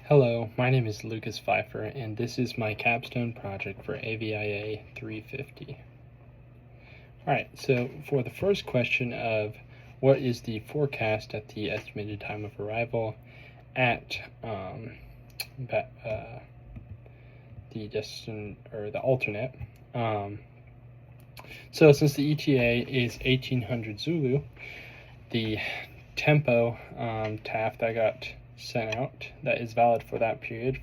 Hello, my name is Lucas Pfeiffer, and this is my capstone project for AVIA 350. Alright, so for the first question of what is the forecast at the estimated time of arrival at the alternate. So since the ETA is 1800 Zulu, the tempo TAF that got sent out that is valid for that period,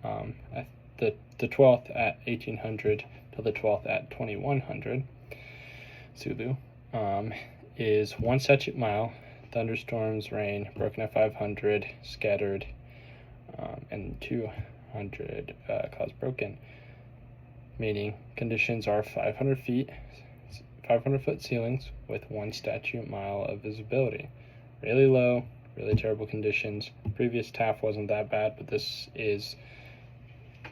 the 12th at 1800 till the 12th at 2100 Zulu, is 1 statute mile, thunderstorms, rain, broken at 500, scattered, and 200 clouds broken, meaning conditions are 500 foot ceilings with 1 statute mile of visibility. Really low, really terrible conditions. Previous TAF wasn't that bad, but this is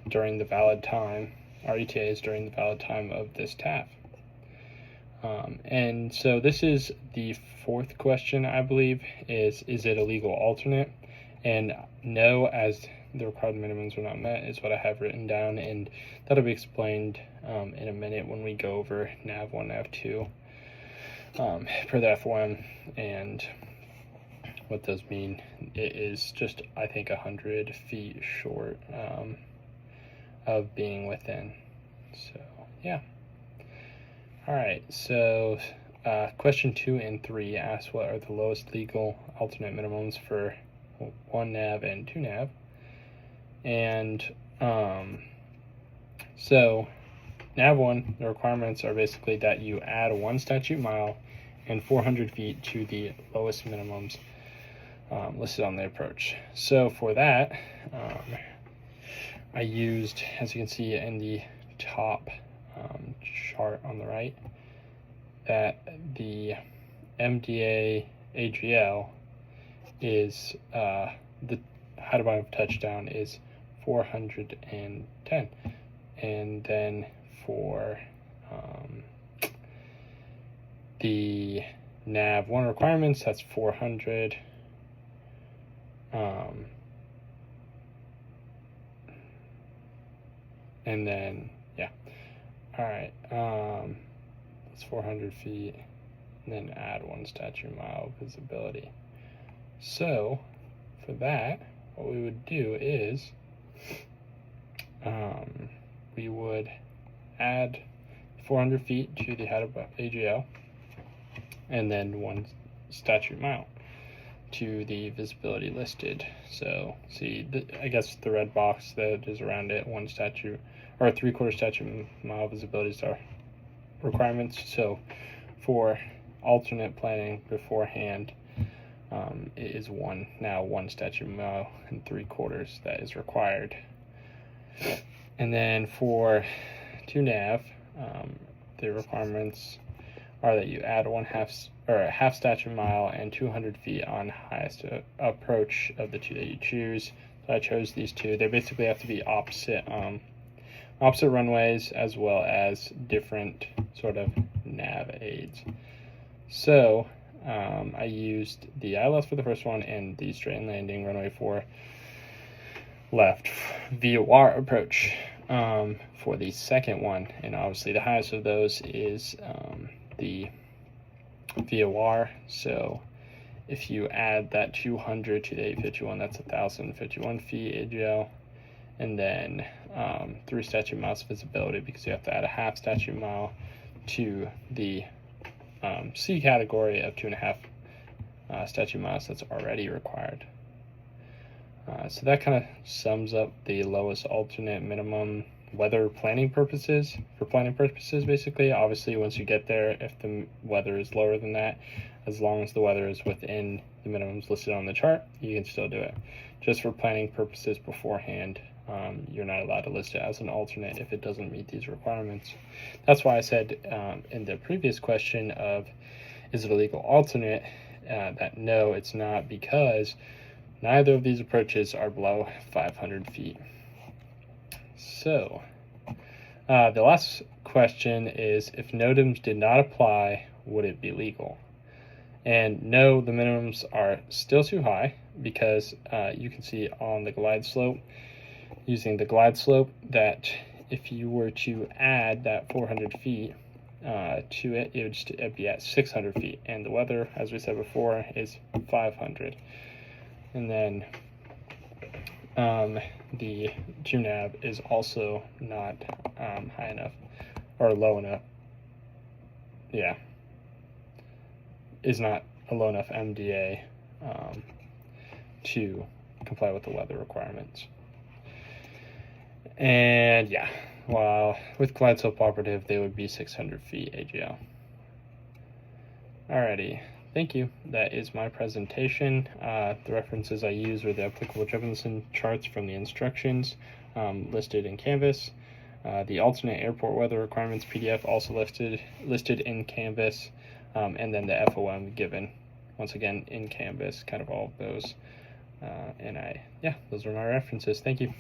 during the valid time. Our ETA is during the valid time of this TAF. And so this is the fourth question, I believe, is it a legal alternate? And no, as the required minimums were not met, is what I have written down, and that'll be explained in a minute when we go over nav 1, nav 2 per the F1 and what those mean. It is just, I think, 100 feet short of being within. So yeah. Alright, so question 2 and 3 asks what are the lowest legal alternate minimums for 1 nav and 2 nav. And so nav 1, the requirements are basically that you add 1 statute mile and 400 feet to the lowest minimums listed on the approach. So for that, I used, as you can see in the top chart on the right, that the MDA AGL is the height of touchdown is 410, and then for the nav 1 requirements, that's 400. And then alright, that's 400 feet, and then add 1 statute mile visibility. So for that, what we would do is we would add 400 feet to the height of AGL, and then 1 statute mile to the visibility listed. So see, I guess the red box that is around it, 1 statute or 3/4 statute mile visibilities are requirements. So for alternate planning beforehand, it is 1 statute mile and 3/4 that is required. And then for 2 nav, the requirements are that you add a half statute mile and 200 feet on highest approach of the 2 that you choose. So I chose these 2. They basically have to be opposite runways, as well as different sort of nav aids. So I used the ILS for the first one and the straight landing runway 4 left VOR approach for the second one. And obviously the highest of those is the VOR. So if you add that 200 to the 851, that's 1,051 feet AGL, and then 3 statute miles visibility, because you have to add a half statute mile to the C category of 2.5 statute miles that's already required. So that kind of sums up the lowest alternate minimum weather planning purposes. For planning purposes, basically, obviously once you get there, if the weather is lower than that, as long as the weather is within the minimums listed on the chart, you can still do it. Just for planning purposes beforehand, you're not allowed to list it as an alternate if it doesn't meet these requirements. That's why I said in the previous question of is it a legal alternate, that no, it's not, because neither of these approaches are below 500 feet. So the last question is, if NOTAMs did not apply, would it be legal? And no, the minimums are still too high, because you can see on the glide slope, using the glide slope, that if you were to add that 400 feet to it, it'd be at 600 feet, and the weather, as we said before, is 500. And then the GNAV is also not high enough, or low enough. Yeah, is not a low enough MDA to comply with the weather requirements. And yeah, while with glide slope operative, they would be 600 feet AGL. Alrighty, thank you. That is my presentation. The references I used were the applicable Jefferson charts from the instructions listed in Canvas. The alternate airport weather requirements PDF also listed in Canvas, and then the FOM given once again in Canvas, kind of all of those. And those are my references. Thank you.